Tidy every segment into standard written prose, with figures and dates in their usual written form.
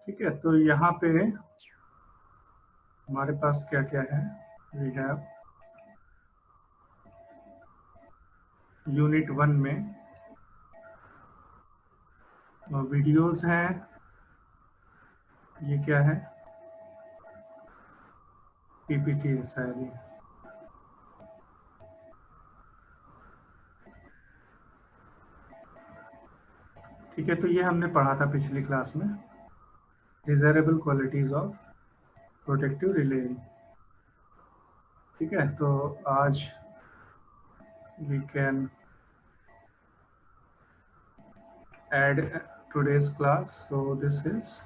ठीक है, तो यहाँ पे हमारे पास क्या क्या है। वी हैव यूनिट 1 में वीडियोस हैं। ये क्या है? पीपीटी है शायद ये। ठीक है, तो ये हमने पढ़ा था पिछली क्लास में, desirable qualities of protective relay. ठीक है, तो आज we can add today's class. So this is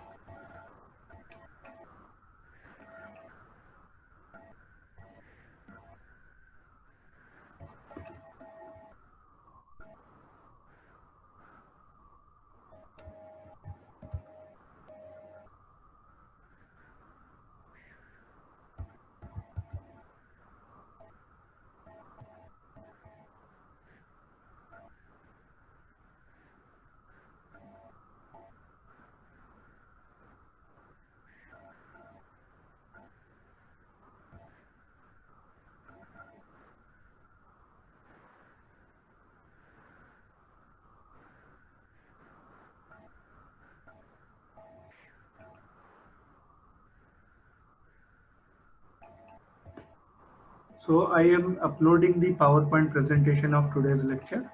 so I am uploading the PowerPoint presentation of today's lecture.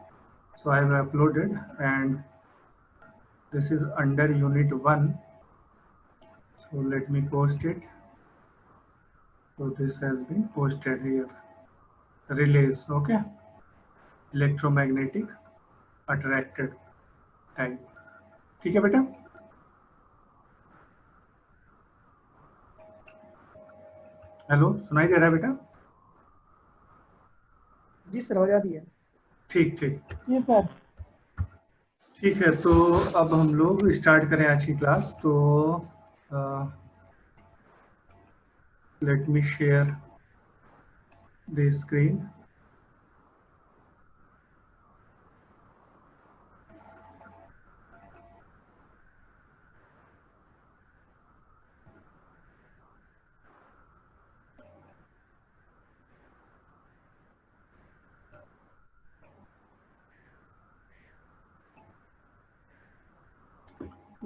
So I have uploaded, and this is under unit 1. So let me post it. So this has been posted here. Relays, okay? Electromagnetic attracted type. ठीक है बेटा? Hello, सुनाई दे रहा है बेटा? जी sir, हो जाती है। ठीक ठीक जी सर। ठीक है, तो अब हम लोग स्टार्ट करें आज की क्लास। तो let me share the screen.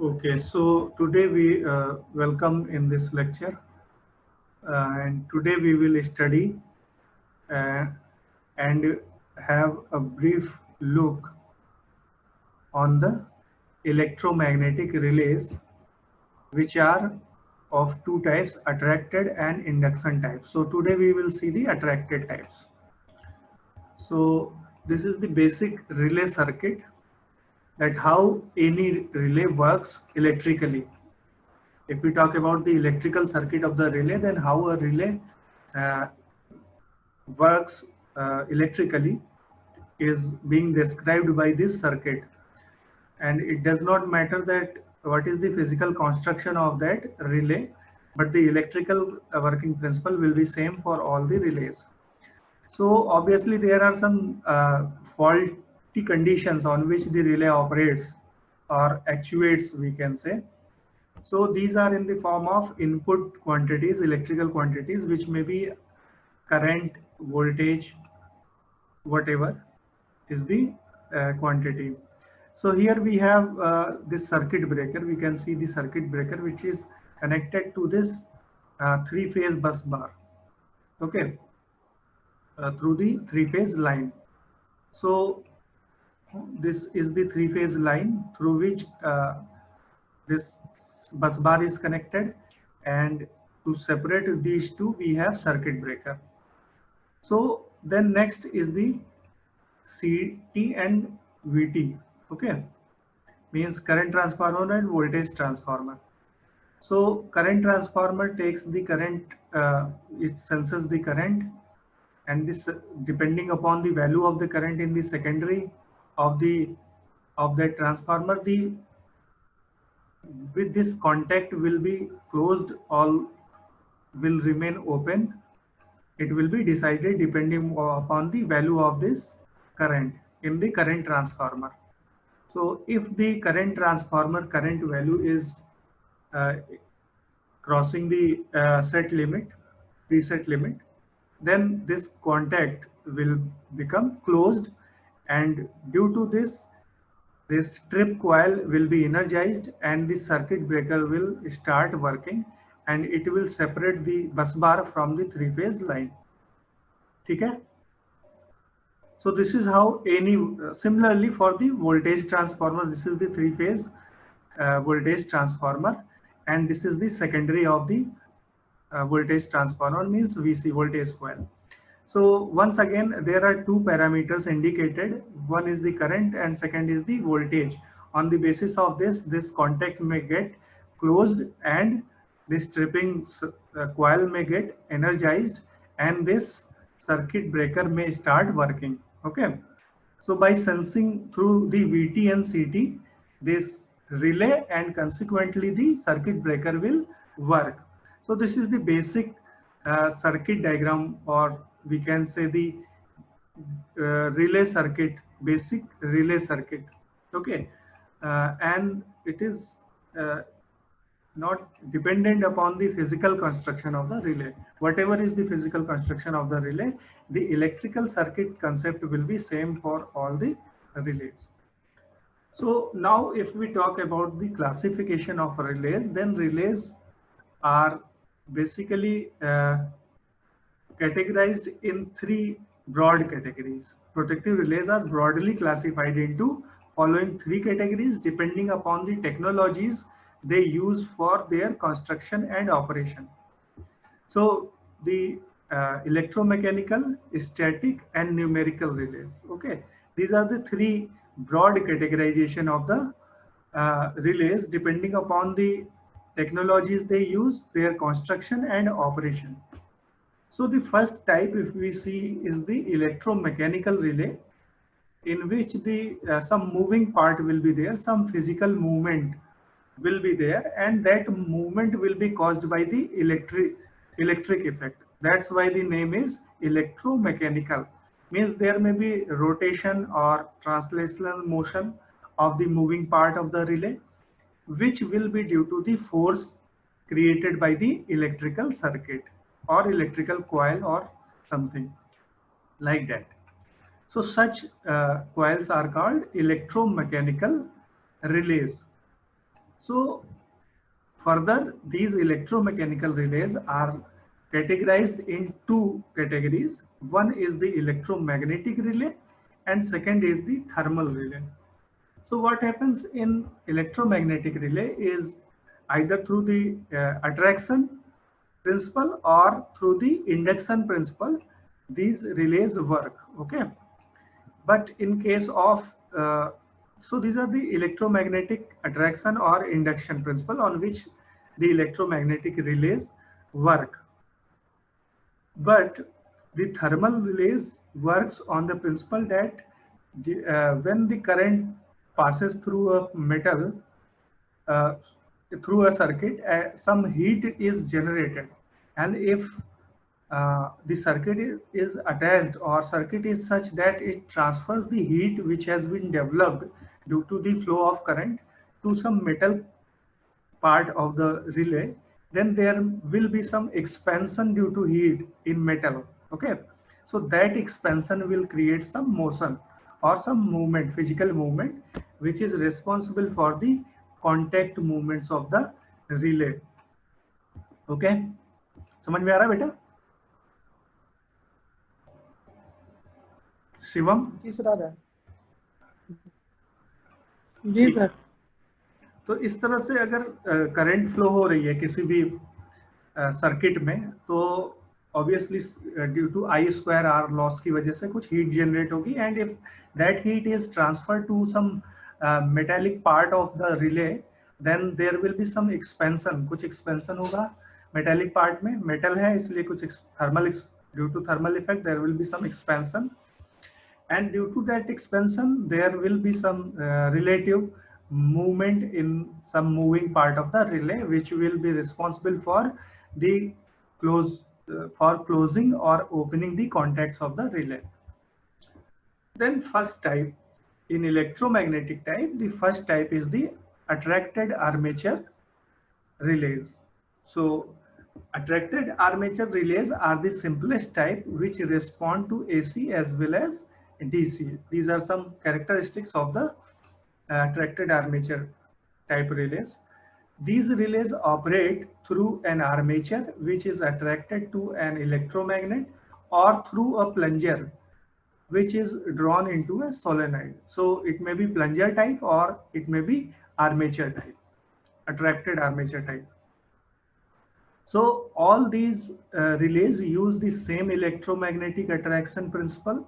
Okay, so today we welcome in this lecture, and today we will study uh, and have a brief look on the electromagnetic relays, which are of two types, attracted and induction types. So today we will see the attracted types. So this is the basic relay circuit, that how any relay works electrically. If we talk about the electrical circuit of the relay, then how a relay uh, works electrically is being described by this circuit. And it does not matter that what is the physical construction of that relay, but the electrical working principle will be same for all the relays. So obviously there are some faulty conditions on which the relay operates or actuates, we can say. So these are in the form of input quantities, electrical quantities, which may be current, voltage, whatever is the quantity. So here we have this circuit breaker. We can see the circuit breaker which is connected to this three-phase bus bar, okay, through the three-phase line. So this is the three-phase line through which this bus bar is connected, and to separate these two we have circuit breaker. So then next is the CT and VT, okay, means current transformer and voltage transformer. So current transformer takes the current, it senses the current, and this depending upon the value of the current in the secondary of that transformer, the with this contact will be closed, all will remain open. It will be decided depending upon the value of this current in the current transformer. So if the current transformer current value is uh, crossing the set limit, preset limit, then this contact will become closed, and due to this trip coil will be energized and the circuit breaker will start working, and it will separate the bus bar from the three phase line. ठीक है? So this is how any similarly for the voltage transformer, this is the three phase voltage transformer, and this is the secondary of the voltage transformer, means VC, voltage coil. So once again, there are two parameters indicated. One is the current and second is the voltage. On the basis of this contact may get closed and this tripping coil may get energized and this circuit breaker may start working. Okay. So by sensing through the VT and CT, this relay and consequently the circuit breaker will work. So this is the basic circuit diagram, or we can say the relay circuit, basic relay circuit. Okay, and it is not dependent upon the physical construction of the relay. Whatever is the physical construction of the relay, the electrical circuit concept will be same for all the relays. So now if we talk about the classification of relays, then relays are basically categorized in three broad categories. Protective relays are broadly classified into following three categories depending upon the technologies they use for their construction and operation. So the electromechanical, static, and numerical relays. Okay, these are the three broad categorization of the relays depending upon the technologies they use, their construction and operation. So the first type, if we see, is the electromechanical relay, in which the some moving part will be there, some physical movement will be there, and that movement will be caused by the electric effect. That's why the name is electromechanical. Means there may be rotation or translational motion of the moving part of the relay, which will be due to the force created by the electrical circuit or electrical coil or something like that. So such coils are called electromechanical relays. So further, these electromechanical relays are categorized in two categories. One is the electromagnetic relay and second is the thermal relay. So what happens in electromagnetic relay is either through the attraction principle or through the induction principle, these relays work. Okay, but in case of so these are the electromagnetic attraction or induction principle on which the electromagnetic relays work. But the thermal relays works on the principle that when the current passes through a metal, uh, through a circuit, some heat is generated, and if the circuit is attached or circuit is such that it transfers the heat which has been developed due to the flow of current to some metal part of the relay, then there will be some expansion due to heat in metal. Okay, so that expansion will create some motion or some movement, physical movement, which is responsible for the contact movements of the relay. Okay, समझ में आ रहा है बेटा? शिवम जी sir, दादा जी sir. तो इस तरह से अगर करंट फ्लो हो रही है किसी भी सर्किट में, तो obviously due to I square R loss की वजह से कुछ हीट जनरेट होगी, and if that heat is transfer to some metallic part of the relay, then there will be some expansion, कुछ एक्सपेंशन होगा मेटालिक पार्ट में, metal है इसलिए कुछ thermal, due to thermal effect there will be some expansion, and due to that expansion there will be some relative movement in some moving part of the relay, which will be responsible for the for closing or opening the contacts of the relay. Then first type, in electromagnetic type, the first type is the attracted armature relays. So attracted armature relays are the simplest type which respond to AC as well as DC. These are some characteristics of the attracted armature type relays. These relays operate through an armature which is attracted to an electromagnet or through a plunger which is drawn into a solenoid. So it may be plunger type or it may be armature type, attracted armature type. So all these relays use the same electromagnetic attraction principle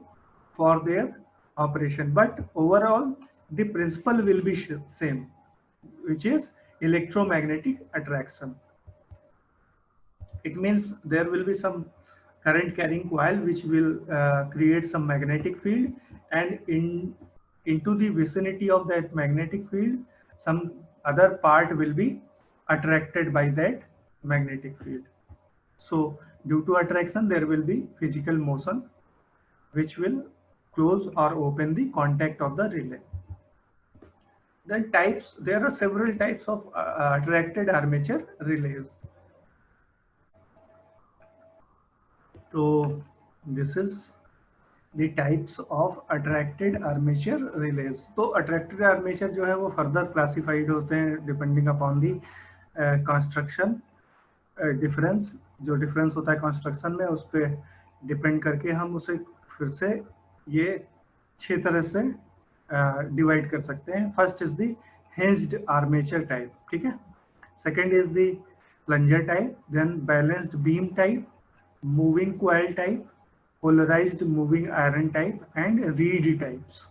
for their operation, but overall the principle will be same, which is electromagnetic attraction. It means there will be some current carrying coil which will create some magnetic field, and into the vicinity of that magnetic field some other part will be attracted by that magnetic field. So due to attraction there will be physical motion which will close or open the contact of the relay. Then types, there are several types of attracted armature relays. So this is the types of attracted armature relays. तो attracted armature जो है वो further classified होते हैं depending upon the construction difference. जो difference होता है construction में उस पर depend करके हम उसे फिर से ये 6 तरह से divide कर सकते हैं. First is the hinged armature type, ठीक है. Second is the plunger type, then balanced beam type, moving coil type, polarized moving iron type, and reed types.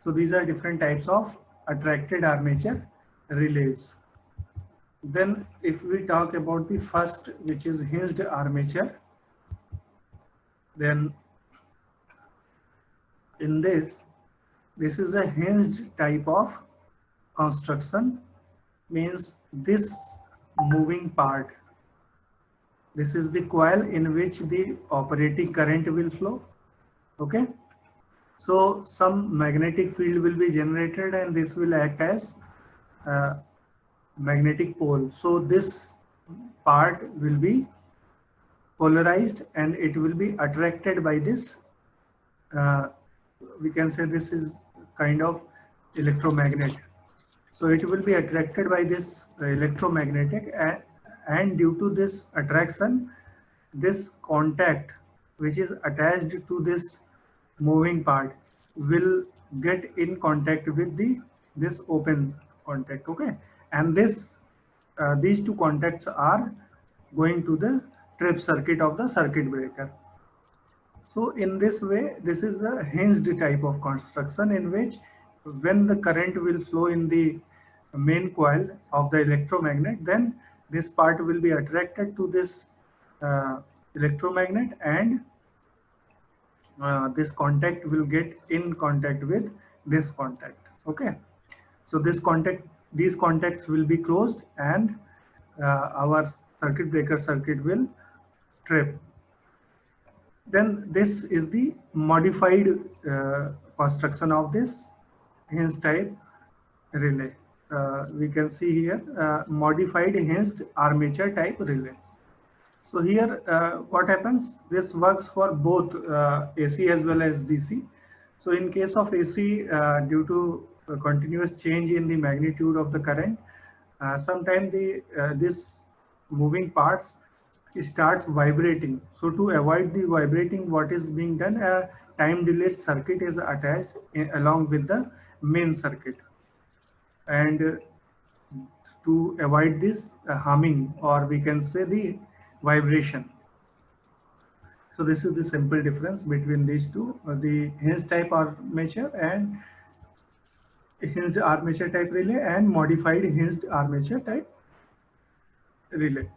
So these are different types of attracted armature relays. Then if we talk about the first, which is hinged armature, then in this is a hinged type of construction, means this moving part, this is the coil in which the operating current will flow. Okay, so some magnetic field will be generated and this will act as magnetic pole. So this part will be polarized and it will be attracted by this, we can say this is kind of electromagnet. So it will be attracted by this electromagnetic, and due to this attraction, this contact which is attached to this moving part will get in contact with this open contact. Okay, and these two contacts are going to the trip circuit of the circuit breaker. So in this way, this is a hinged type of construction in which when the current will flow in the main coil of the electromagnet, then this part will be attracted to this electromagnet, and this contact will get in contact with this contact. Okay, so these contacts will be closed and our circuit breaker circuit will trip. Then this is the modified construction of this hinged type relay. We can see here modified hinged armature type relay. So here what happens, this works for both AC as well as DC. So in case of AC, due to a continuous change in the magnitude of the current, sometimes this moving parts starts vibrating. So to avoid the vibrating, what is being done, a time delay circuit is attached along with the main circuit, and to avoid this humming, or we can say the vibration. So this is the simple difference between these two, the hinged type armature and hinged armature type relay and modified hinged armature type relay.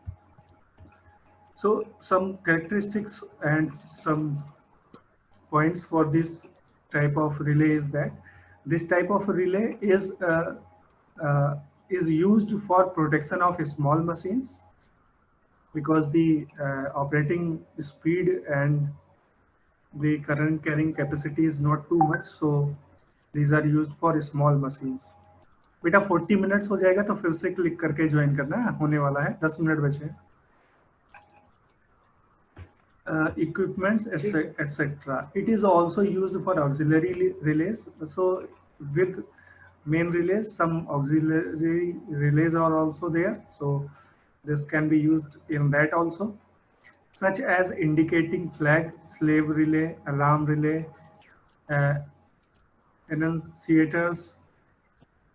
So some characteristics and some points for this type of relay is that this type of relay is used for protection of small machines, because the operating speed and the current carrying capacity is not too much, so these are used for small machines. बेटा 40 minutes हो जाएगा तो फिर से click करके join करना है, होने वाला है, 10 मिनट बचे। Equipments etc. It is also used for auxiliary relays. So with main relays, some auxiliary relays are also there, so this can be used in that also, such as indicating flag, slave relay, alarm relay, uh, annunciators,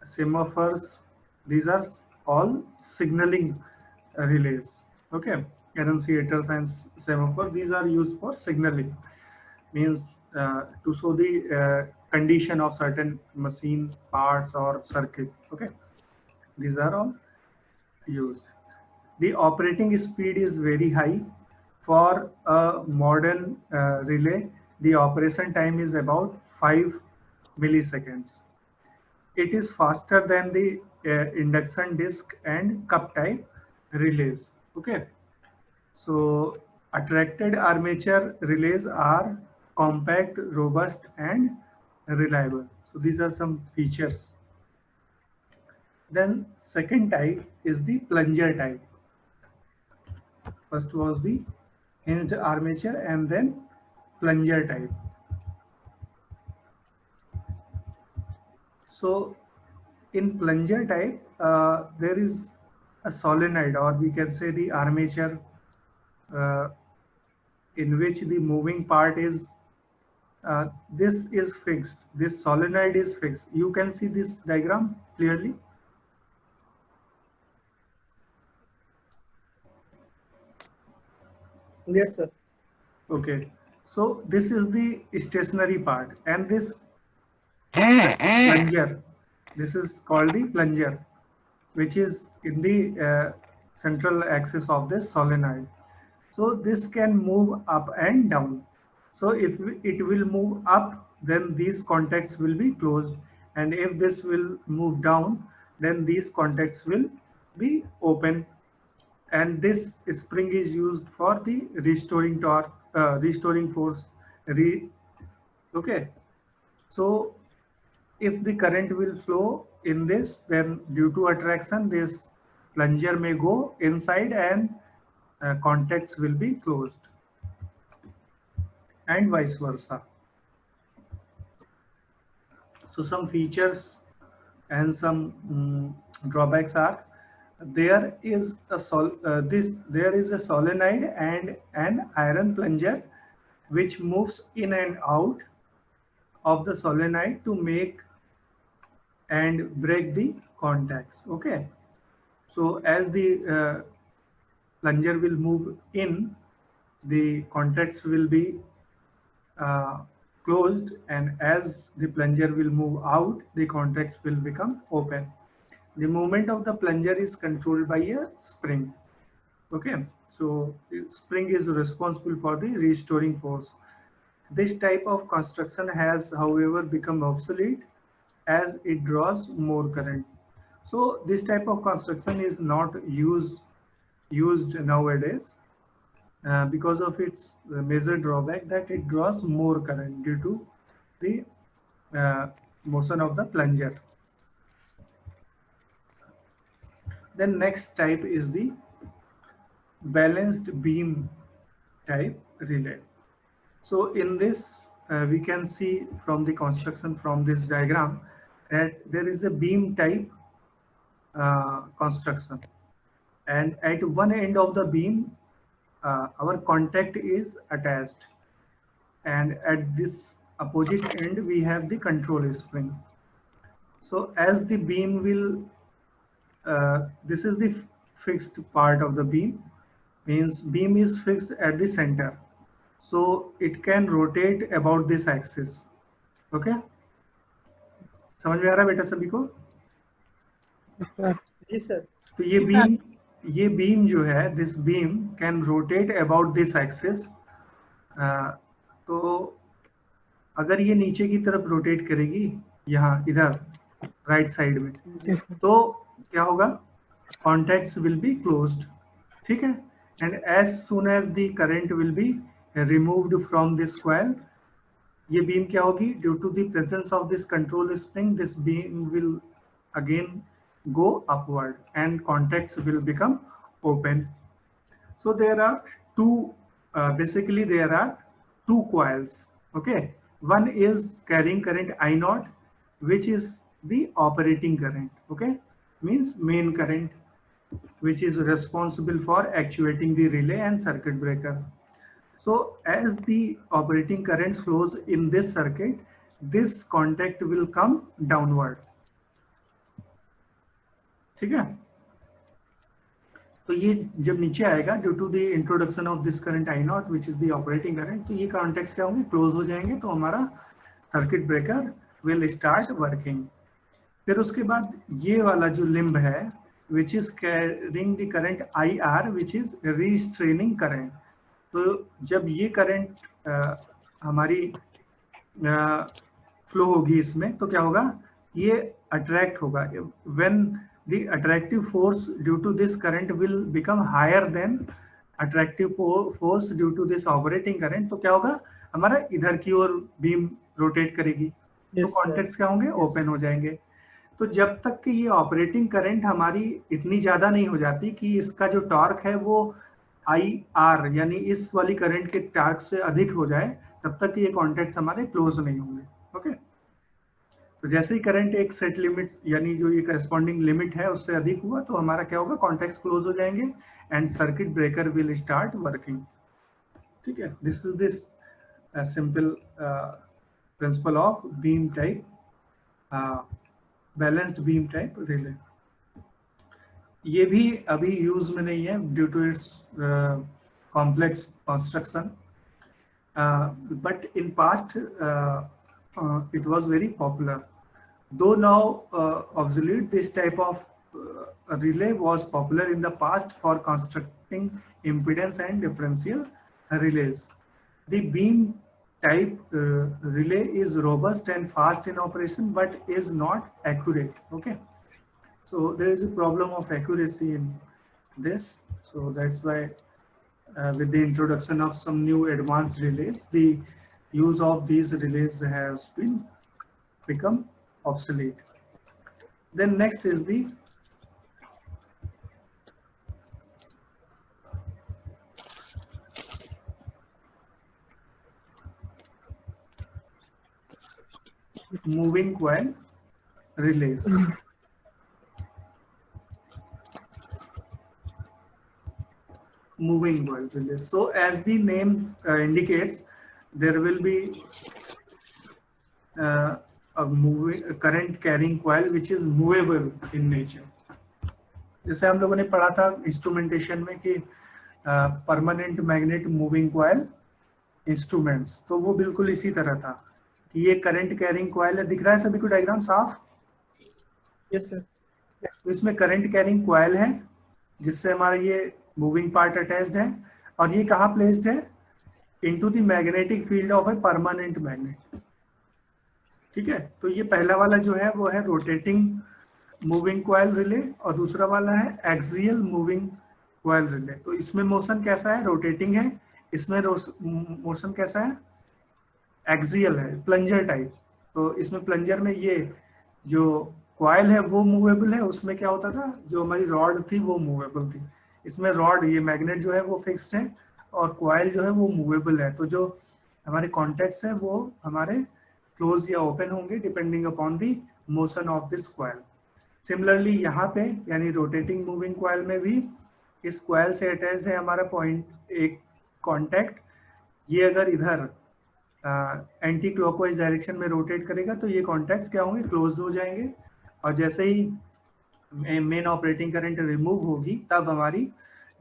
semaphores. These are all signaling relays. Okay, annunciators and semaphore, these are used for signaling, means to show the condition of certain machine parts or circuit. Okay, these are all used. The operating speed is very high. For a modern relay, the operation time is about 5 milliseconds. It is faster than the induction disc and cup type relays. Okay, so attracted armature relays are compact, robust, and reliable. So these are some features. Then second type is the plunger type. First was the hinged armature and then plunger type. So in plunger type, there is a solenoid, or we can say the armature, uh, in which the moving part is this is fixed. This solenoid is fixed. You can see this diagram clearly. Yes, sir. Okay. So this is the stationary part, and this plunger, this is called the plunger, which is in the central axis of this solenoid. So this can move up and down. So if it will move up, then these contacts will be closed, and if this will move down, then these contacts will be open. And this spring is used for the restoring torque, restoring force. Okay. So if the current will flow in this, then due to attraction, this plunger may go inside and contacts will be closed, and vice versa. So some features and some drawbacks are, there is a solenoid and an iron plunger which moves in and out of the solenoid to make and break the contacts. Okay, so as the plunger will move in, the contacts will be uh, closed, and as the plunger will move out, the contacts will become open. The movement of the plunger is controlled by a spring. Okay, so spring is responsible for the restoring force. This type of construction has, however, become obsolete as it draws more current. So this type of construction is not used nowadays because of its major drawback, that it draws more current due to the motion of the plunger. Then next type is the balanced beam type relay. So in this, we can see from the construction from this diagram that there is a beam type construction, and at one end of the beam, our contact is attached, and at this opposite end we have the control spring. So as the beam will, this is the fixed part of the beam, means beam is fixed at the center, so it can rotate about this axis. Okay, समझ में आ रहा है बेटा सभी को? जी sir. तो ये बीम जो है, this beam can rotate about this axis. तो अगर ये नीचे की तरफ रोटेट करेगी, यहाँ इधर राइट साइड में, तो क्या होगा? Contacts will be closed. ठीक है, and as soon as the current will be removed from this coil, ये बीम क्या होगी? Due to the presence of this control spring, this beam will again go upward and contacts will become open. So there are two, basically there are two coils. Okay, one is carrying current I naught, which is the operating current. Okay, means main current, which is responsible for actuating the relay and circuit breaker. So as the operating current flows in this circuit, this contact will come downward. ठीक है, तो ये जब नीचे आएगा due to the introduction of this current I naught which is the operating current, तो ये contacts क्या होंगे, क्लोज हो जाएंगे, तो हमारा circuit breaker will start working. फिर उसके बाद ये वाला जो लिम्ब है which is carrying the current I R which is restraining current. तो जब ये करंट हमारी फ्लो होगी इसमें, तो क्या होगा, ये अट्रैक्ट होगा. When the attractive force due to this current will become higher than attractive force due to this operating current, तो क्या होगा, हमारा इधर की ओर बीम रोटेट करेगी. तो कॉन्टैक्ट्स क्या होंगे, ओपन हो जाएंगे. तो जब तक कि ये ऑपरेटिंग करंट हमारी इतनी ज्यादा नहीं हो जाती कि इसका जो टॉर्क है वो आई आर यानी इस वाली करंट के टॉर्क से अधिक हो जाए, तब तक ये कॉन्टैक्ट्स हमारे क्लोज नहीं होंगे. ओके, तो जैसे ही करंट एक सेट लिमिट यानी जो ये करस्पॉन्डिंग लिमिट है उससे अधिक हुआ, तो हमारा क्या होगा, कॉन्टैक्ट्स क्लोज हो जाएंगे and circuit breaker will start working. ठीक है, this is this simple principle of beam type, balanced beam type relay. ये भी अभी यूज में नहीं है due to its complex construction, but in past it was very popular. Though now obsolete, this type of relay was popular in the past for constructing impedance and differential relays. The beam type relay is robust and fast in operation, but is not accurate. Okay, so there is a problem of accuracy in this. So that's why with the introduction of some new advanced relays, the use of these relays has been become obsolete. Then next is the moving coil relays. Moving coil relays. So as the name indicates, there will be a current carrying coil which is movable in nature. जैसे हम लोगों ने पढ़ा था instrumentation में कि permanent magnet moving coil instruments, तो वो बिल्कुल इसी तरह था कि ये करंट कैरिंग कॉइल है. दिख रहा है सभी को डायग्राम साफ? Yes sir. तो इसमें करंट कैरिंग कॉइल है जिससे हमारा ये मूविंग पार्ट अटैच्ड है, और ये कहाँ प्लेस्ड है, into the magnetic field of a permanent magnet. ठीक है, तो ये पहला वाला जो है वो है रोटेटिंग मूविंग कॉइल रिले और दूसरा वाला है एक्सियल मूविंग कॉइल रिले. तो इसमें मोशन कैसा है, रोटेटिंग है. इसमें मोशन कैसा है, एक्सियल है, प्लंजर टाइप. तो इसमें प्लंजर में ये जो कॉइल है वो मूवेबल है, उसमें क्या होता था, जो हमारी रॉड थी वो मूवेबल थी. इसमें रॉड, ये मैग्नेट जो है वो फिक्स्ड है और कॉइल जो है वो मूवेबल है. तो जो हमारे कॉन्टैक्ट्स हैं वो हमारे क्लोज या ओपन होंगे depending upon the motion of this coil. Similarly यहाँ पे यानी रोटेटिंग मूविंग कॉइल में भी इस कॉइल से अटैच्ड है हमारा पॉइंट एक कॉन्टैक्ट. ये अगर इधर एंटी क्लॉकवाइज डायरेक्शन में रोटेट करेगा तो ये कॉन्टैक्ट क्या होंगे, क्लोज हो जाएंगे. और जैसे ही मेन ऑपरेटिंग करंट रिमूव होगी तब हमारी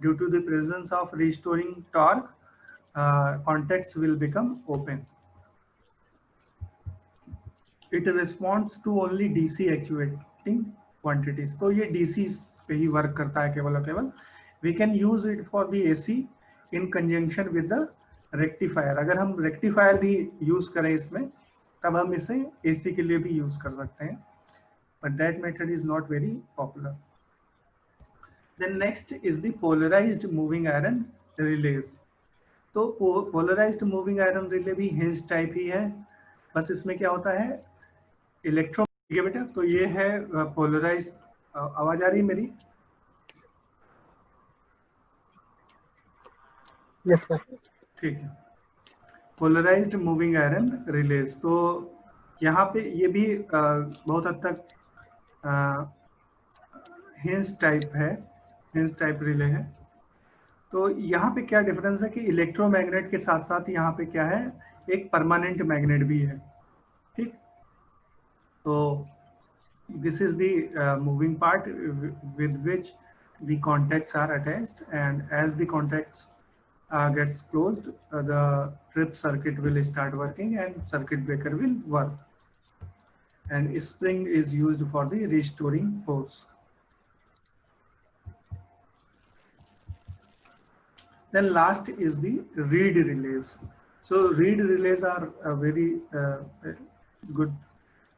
due to the presence of restoring torque, contacts will become open. It responds to only DC actuating quantities. तो ये DC पे ही वर्क करता है केवल और केवल. We can use it for the AC in conjunction with the rectifier. अगर हम rectifier भी use करें इसमें तब हम इसे AC के लिए भी यूज कर सकते हैं, but that method is not very popular. Then next is the polarized moving iron relays. तो polarized moving iron relay भी hinge type ही है, बस इसमें क्या होता है, इलेक्ट्रो ठीक है बेटा, तो ये है पोलराइज। आवाज आ रही है मेरी? Yes, sir. ठीक है। पोलराइज्ड मूविंग आयरन रिलेज, तो यहाँ पे ये भी बहुत हद तक हिंज टाइप है, हिंज टाइप रिले है। तो यहाँ पे क्या डिफरेंस है कि इलेक्ट्रोमैग्नेट के साथ साथ यहाँ पे क्या है, एक परमानेंट मैग्नेट भी है। ठीक, तो this is the moving part with which the contacts are attached, and as the contacts gets closed, the trip circuit will start working and circuit breaker will work, and spring is used for the restoring force. Then last is the reed relays. So reed relays are a very good,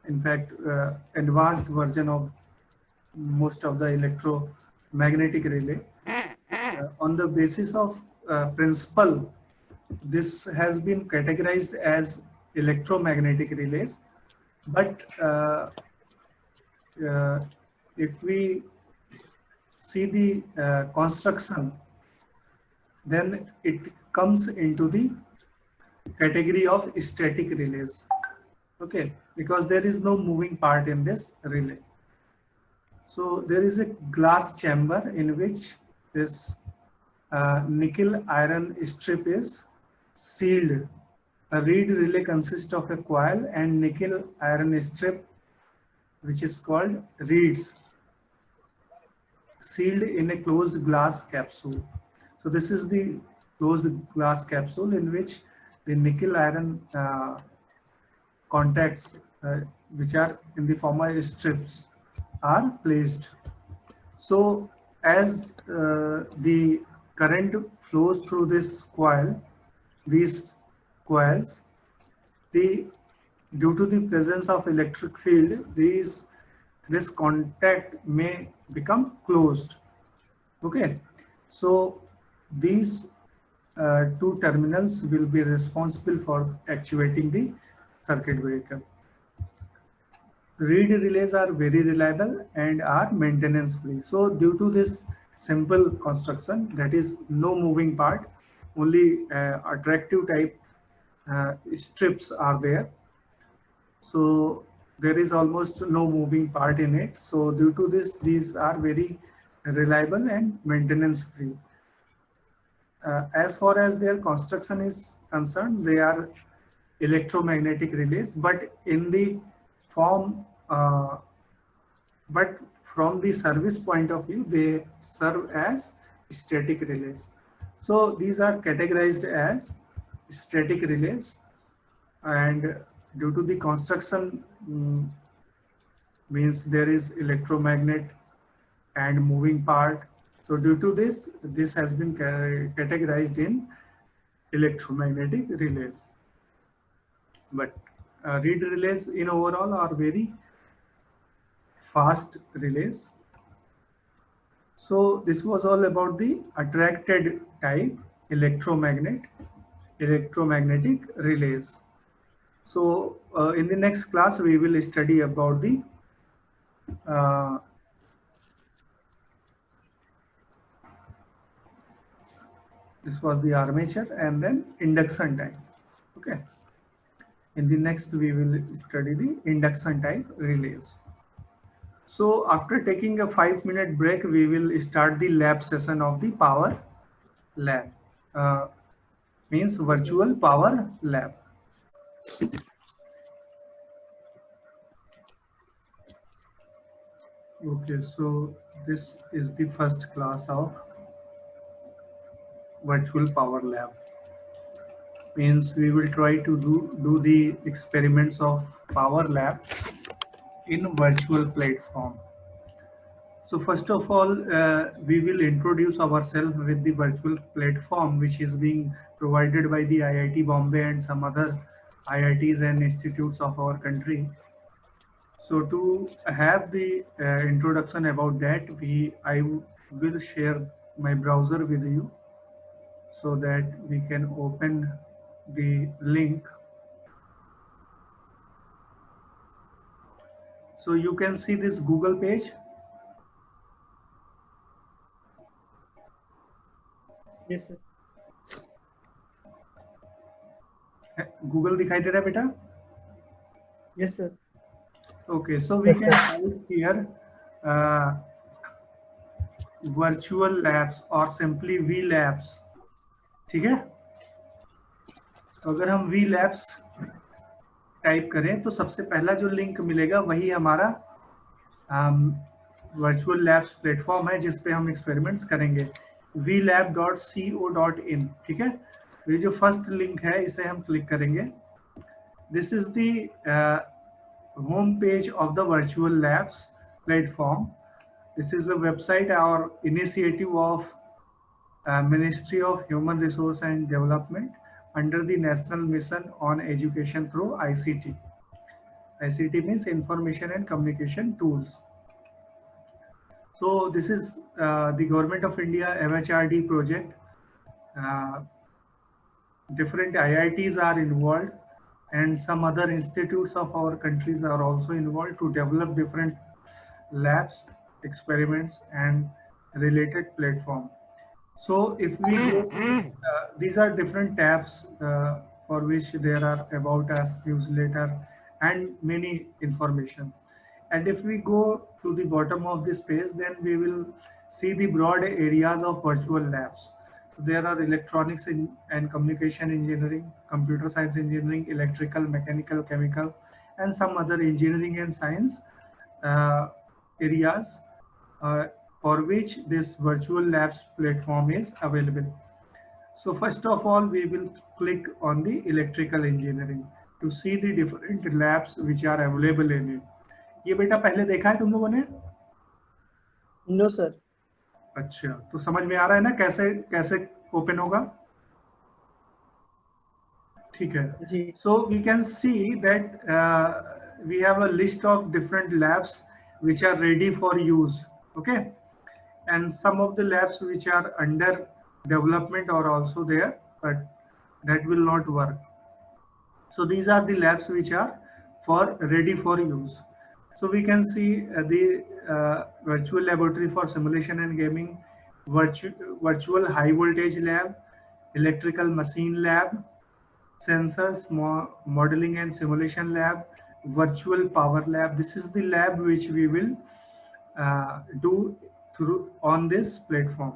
in fact, advanced version of most of the electromagnetic relay. On the basis of principle, this has been categorized as electromagnetic relays. But if we see the construction, then it comes into the category of static relays. Okay, because there is no moving part in this relay. So there is a glass chamber in which this nickel iron strip is sealed. A reed relay consists of a coil and nickel iron strip, which is called reeds, sealed in a closed glass capsule. So this is the closed glass capsule in which the nickel iron contacts, which are in the form of strips, are placed. So as the current flows through this coil, these coils, the due to the presence of electric field, this contact may become closed. Okay, so these two terminals will be responsible for actuating the circuit breaker. Reed relays are very reliable and are maintenance free. So due to this simple construction, that is no moving part, only attractive type strips are there. So there is almost no moving part in it. So due to this, these are very reliable and maintenance free. As far as their construction is concerned, they are electromagnetic relays, but in the form, but from the service point of view, they serve as static relays. So these are categorized as static relays, and due to the construction, means there is electromagnet and moving part. So due to this, this has been categorized in electromagnetic relays. But reed relays in overall are very fast relays. So this was all about the attracted type electromagnetic relays. So in the next class, we will study about the this was the armature and then induction type. Okay. In the next, we will study the induction type relays. So after taking a 5-minute break, we will start the lab session of the power lab. Means virtual power lab. Okay, so this is the first class of virtual power lab. Means we will try to do the experiments of power lab in virtual platform. So first of all, we will introduce ourselves with the virtual platform, which is being provided by the IIT Bombay and some other IITs and institutes of our country. So to have the introduction about that, I will share my browser with you so that we can open the link. So you can see this Google page. Yes, sir. Google दिखाई दे रहा है बेटा? Yes, sir. Okay, so we can type here virtual labs or simply V labs. ठीक है? तो अगर हम V labs टाइप करें तो सबसे पहला जो लिंक मिलेगा वही हमारा वर्चुअल लैब्स प्लेटफॉर्म है जिस पे हम एक्सपेरिमेंट्स करेंगे, vlab.co.in. ठीक है, ये जो फर्स्ट लिंक है इसे हम क्लिक करेंगे. This is the home page of the virtual labs platform. This is a website और initiative of Ministry of Human Resource and Development under the National Mission on Education through ICT. ICT means Information and Communication Tools. So this is the Government of India MHRD project. Different IITs are involved and some other institutes of our countries are also involved to develop different labs, experiments and related platform. So if we go, these are different tabs for which there are about us, newsletter and many information. And if we go to the bottom of this page, then we will see the broad areas of virtual labs. So there are electronics and communication engineering, computer science engineering, electrical, mechanical, chemical, and some other engineering and science areas for which this virtual labs platform is available. So first of all, we will click on the electrical engineering to see the different labs which are available in it. ये बेटा पहले देखा है तुम लोगों ने? No, sir. अच्छा, तो समझ में आ रहा है ना कैसे कैसे ओपन होगा? ठीक है. So we can see that we have a list of different labs which are ready for use. Okay. And some of the labs which are under development are also there, but that will not work. So these are the labs which are ready for use. So we can see the virtual laboratory for simulation and gaming, virtual high voltage lab, electrical machine lab, sensors modeling and simulation lab, virtual power lab. This is the lab which we will do through on this platform.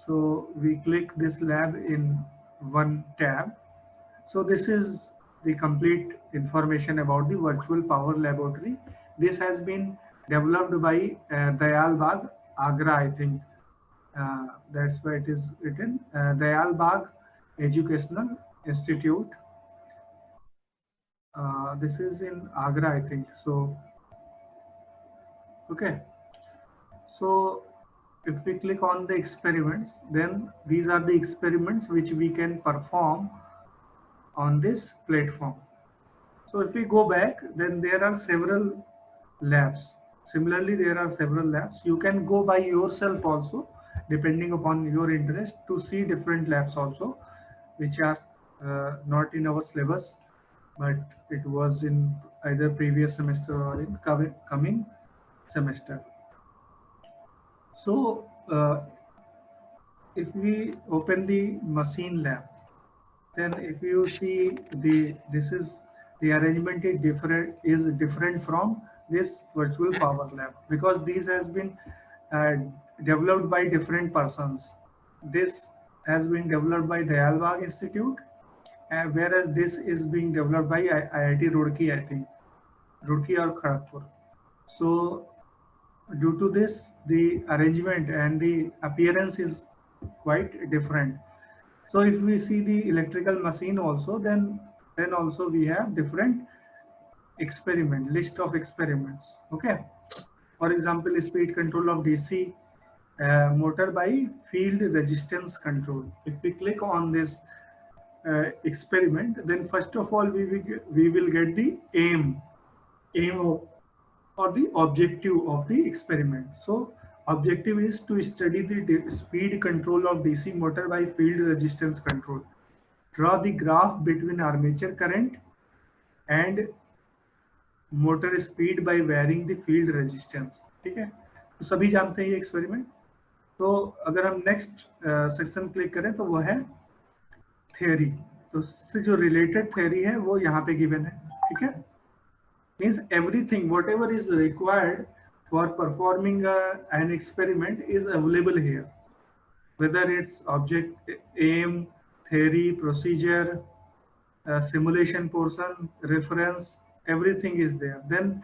So we click this lab in one tab. So this is the complete information about the virtual power laboratory. This has been developed by Dayal Bagh, Agra, I think. That's why it is written Dayal Bagh Educational Institute. This is in Agra, I think. So okay. So if we click on the experiments, then these are the experiments which we can perform on this platform. So if we go back, then there are several labs. Similarly, there are several labs. You can go by yourself also, depending upon your interest, to see different labs also, which are not in our syllabus, but it was in either previous semester or in coming semester. So if we open the machine lab, then if you see the arrangement is different from this virtual power lab, because these has been developed by different persons. This has been developed by Dayal Bagh Institute, whereas this is being developed by IIT Roorkee, I think, Roorkee or Kharagpur. So due to this, the arrangement and the appearance is quite different. So if we see the electrical machine also, then also we have different list of experiments. Okay. For example, speed control of DC motor by field resistance control. If we click on this experiment, then first of all we will get the aim or the objective of the experiment. So objective is to study the speed control of DC motor by field resistance control. Draw the graph between armature current and motor speed bye wearing the field resistance. ठीक है, तो सभी जानते हैं ये experiment. तो अगर हम नेक्स्ट सेक्शन क्लिक करें तो वो है थ्योरी। तो उससे जो रिलेटेड थ्योरी है वो यहाँ पे गिवन है। ठीक है, means everything whatever is required for performing an experiment is available here, whether it's object aim, theory, procedure, simulation portion, reference, everything is there. Then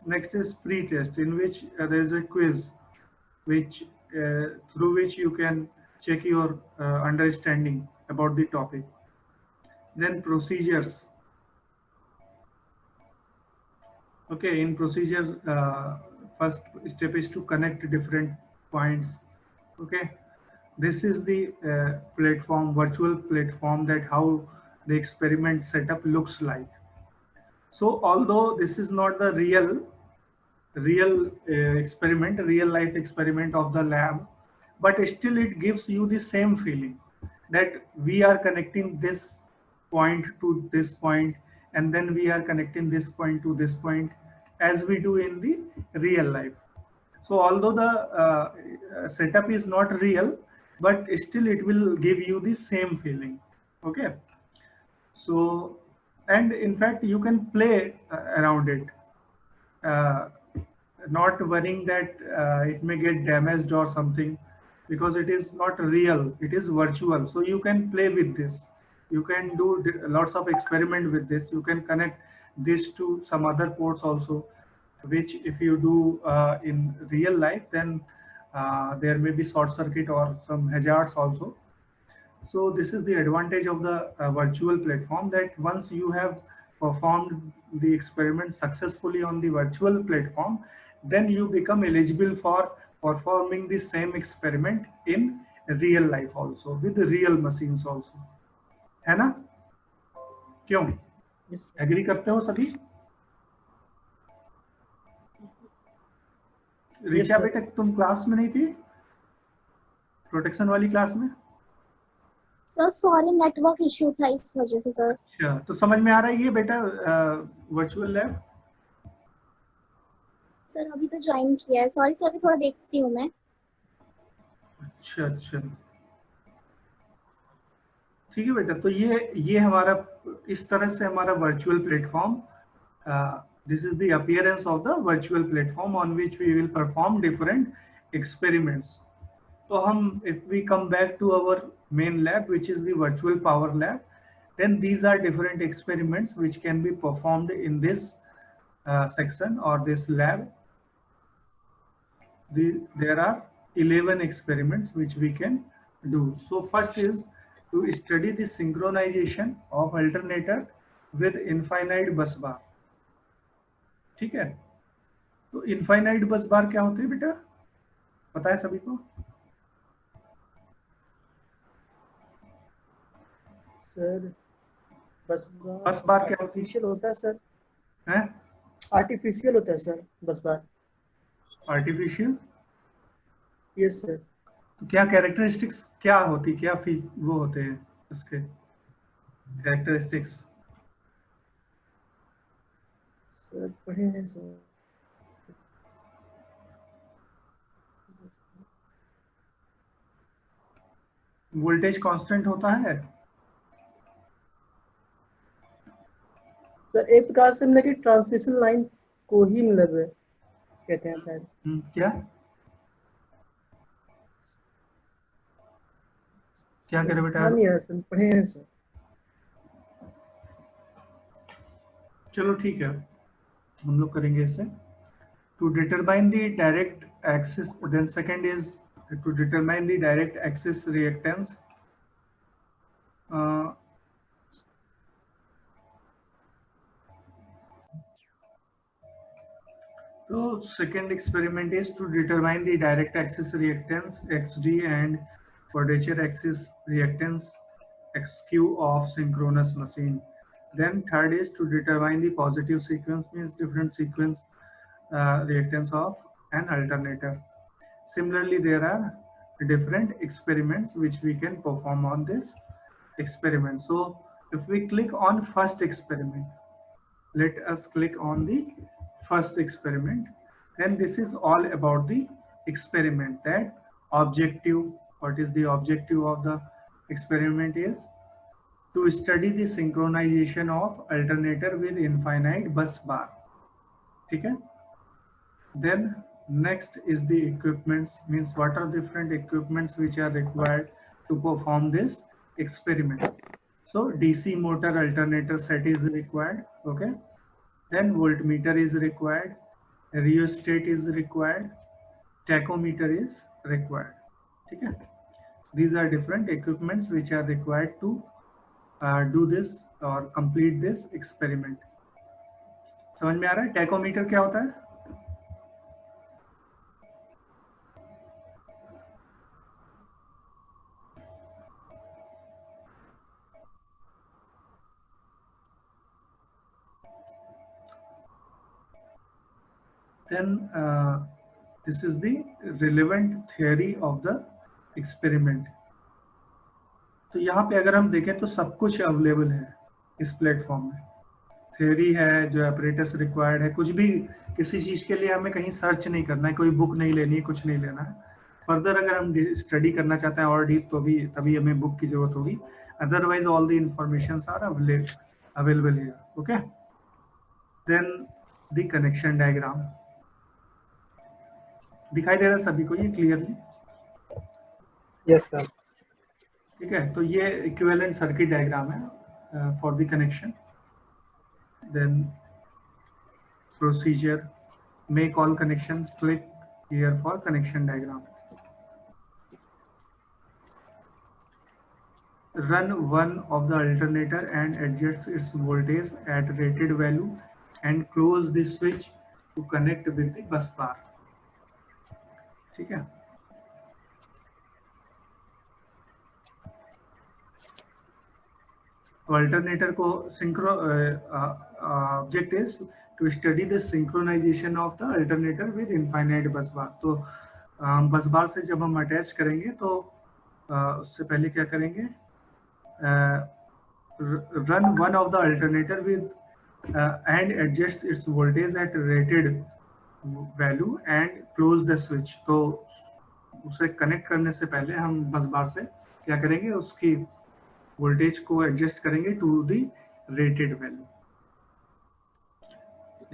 next is pre-test, in which there is a quiz which through which you can check your understanding about the topic. Then procedures. Okay, in procedure, first step is to connect different points. Okay, this is the platform, virtual platform, that how the experiment setup looks like. So although this is not the real experiment, real life experiment of the lab, but still it gives you the same feeling that we are connecting this point to this point, and then we are connecting this point to this point, as we do in the real life. So although the setup is not real, but still it will give you the same feeling. Okay, so, and in fact you can play around it, uh, not worrying that it may get damaged or something, because it is not real, it is virtual. So you can play with this, you can do lots of experiment with this, you can connect this to some other ports also, which if you do in real life, then there may be short circuit or some hazards also. So this is the advantage of the virtual platform, that once you have performed the experiment successfully on the virtual platform, then you become eligible for performing the same experiment in real life also, with the real machines also. है ना? क्यों? Yes, sir. Agree करते हो सभी? Richa sir. बेटा तुम class में नहीं थी, प्रोटेक्शन वाली क्लास में? सर सॉरी, नेटवर्क इश्यू था इस वजह से सर। अच्छा, तो समझ में आ रहा है ये बेटा वर्चुअल लैब? सर अभी तो ज्वाइन किया है, सॉरी सर, अभी थोड़ा देखती हूँ मैं। अच्छा अच्छा, ठीक है बेटा। तो ये हमारा इस तरह से हमारा virtual platform, this is the appearance of the virtual platform on which we will perform different experiments. तो हम, if we come back to our main lab which is the virtual power lab, then these are different experiments which can be performed in this section or this lab. There are 11 experiments which we can do. So first is to study the synchronization of alternator with infinite bus bar. ठीक है, तो infinite बस बार क्या होते हैं बेटा, पता है सभी को? सर बस बार क्या होती है? आर्टिफिशियल होता है सर, हैं? आर्टिफिशियल होता है सर बस बार। आर्टिफिशियल? Yes sir. तो क्या कैरेक्टरिस्टिक्स क्या होती, क्या वो होते हैं उसके कैरेक्टरिस्टिक्स? सर पढ़े हैं सर। वोल्टेज कांस्टेंट होता है सर, एक प्रकार से मतलब कि ट्रांसमिशन लाइन को ही मतलब कहते हैं सर। क्या क्या करे बेटा? हाँ नहीं है सर, पढ़े हैं सर। चलो ठीक है, हम लोग करेंगे इसे। To determine the direct axis, then second is to determine the direct axis reactance. तो second experiment is to determine the direct axis reactance XD and quadrature axis reactance XQ of synchronous machine. Then third is to determine the positive sequence, means different sequence reactance of an alternator. Similarly, there are different experiments which we can perform on this experiment. So if we click on first experiment, let us click on the first experiment. Then this is all about the experiment. That objective, what is the objective of the experiment is to study the synchronization of alternator with infinite bus bar. ठीक है? Then next is the equipments, means what are different equipments which are required to perform this experiment. So DC motor alternator set is required. Okay. Then voltmeter is required, rheostat is required, tachometer is required. Okay. These are different equipments which are required to do this or complete this experiment. समझ में आ रहा है? Tachometer क्या होता है? Then this is the relevant theory of the experiment. तो यहाँ पे अगर हम देखें तो सब कुछ अवेलेबल है इस प्लेटफॉर्म में. थ्योरी है, जो ऑपरेटर्स रिक्वायर्ड है, कुछ भी किसी चीज के लिए हमें कहीं सर्च नहीं करना है, कोई बुक नहीं लेनी है, कुछ नहीं लेना है. फर्दर अगर हम स्टडी करना चाहते हैं और डीप तो भी तभी हमें बुक की जरूरत होगी. Otherwise all the information are available here. Okay. Then the connection diagram दिखाई दे रहा है सभी को ये क्लियरली? Yes sir. ठीक है. तो ये इक्विवेलेंट सर्किट डायग्राम है for the connection. Then procedure, make all connection, click here for connection diagram. Run one of the alternator and adjust its voltage at rated value and close the switch to connect with the bus bar. ठीक है. Alternator को object is to study the synchronization of the alternator with infinite bus bar. तो बस बार से जब हम attach करेंगे तो उससे पहले क्या करेंगे? Run one of the alternator with and adjust its voltage at rated value and close the switch. तो उसे कनेक्ट करने से पहले हम बस बार से क्या करेंगे? उसकी वोल्टेज को एडजस्ट करेंगे to the rated value.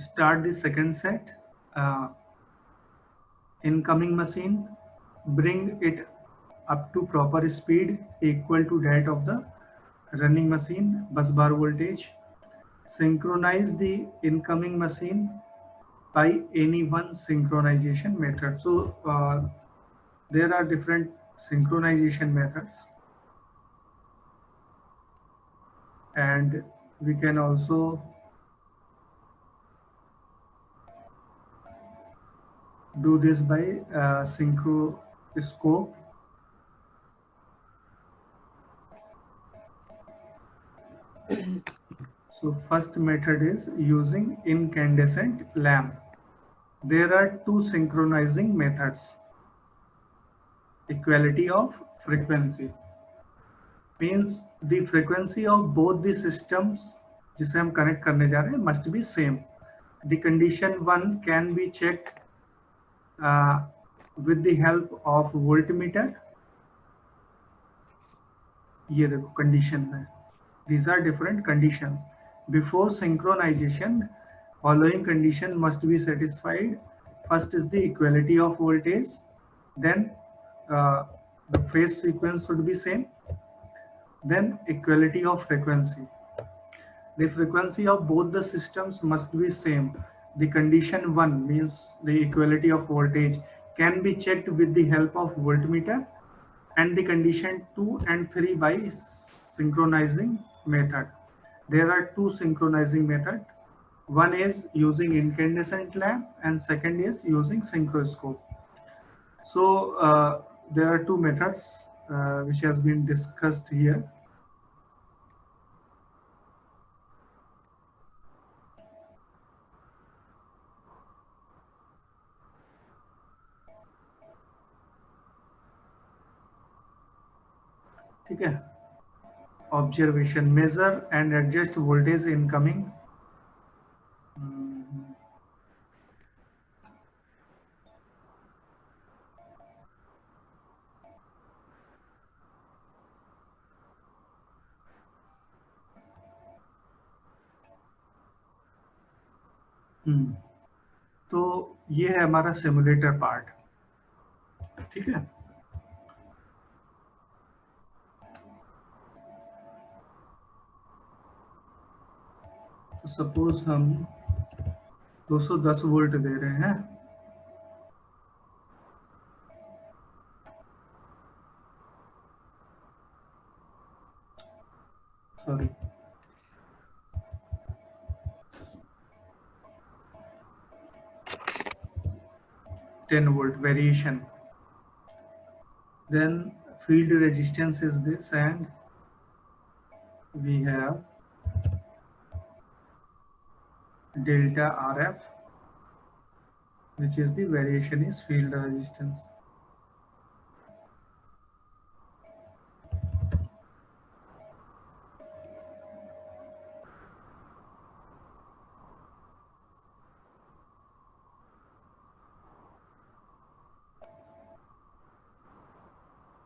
Start the second set. Incoming machine, bring it up to proper speed equal to that of the running machine bus bar voltage. Synchronize the incoming machine by any one synchronization method. So there are different synchronization methods. And we can also do this by synchroscope. So first method is using incandescent lamp. There are two synchronizing methods. Equality of frequency means the frequency of both the systems जिसे हम connect करने जा रहे हैं must be same. The condition 1 can be checked with the help of voltmeter. ये देखो condition है. These are different conditions. Before synchronization, following condition must be satisfied. First is the equality of voltage. Then the phase sequence should be same. Then equality of frequency. The frequency of both the systems must be same. The condition 1 means the equality of voltage can be checked with the help of voltmeter, and the condition 2 and 3 by synchronizing method. There are two synchronizing methods. One is using incandescent lamp and second is using synchroscope. So there are two methods which has been discussed here. ठीक है. Observation, measure and adjust voltage incoming तो ये है हमारा simulator part, ठीक है। तो suppose हम 210 वोल्ट दे रहे हैं, sorry 10 volt variation. Then field resistance is this, and we have delta RF, which is the variation is field resistance.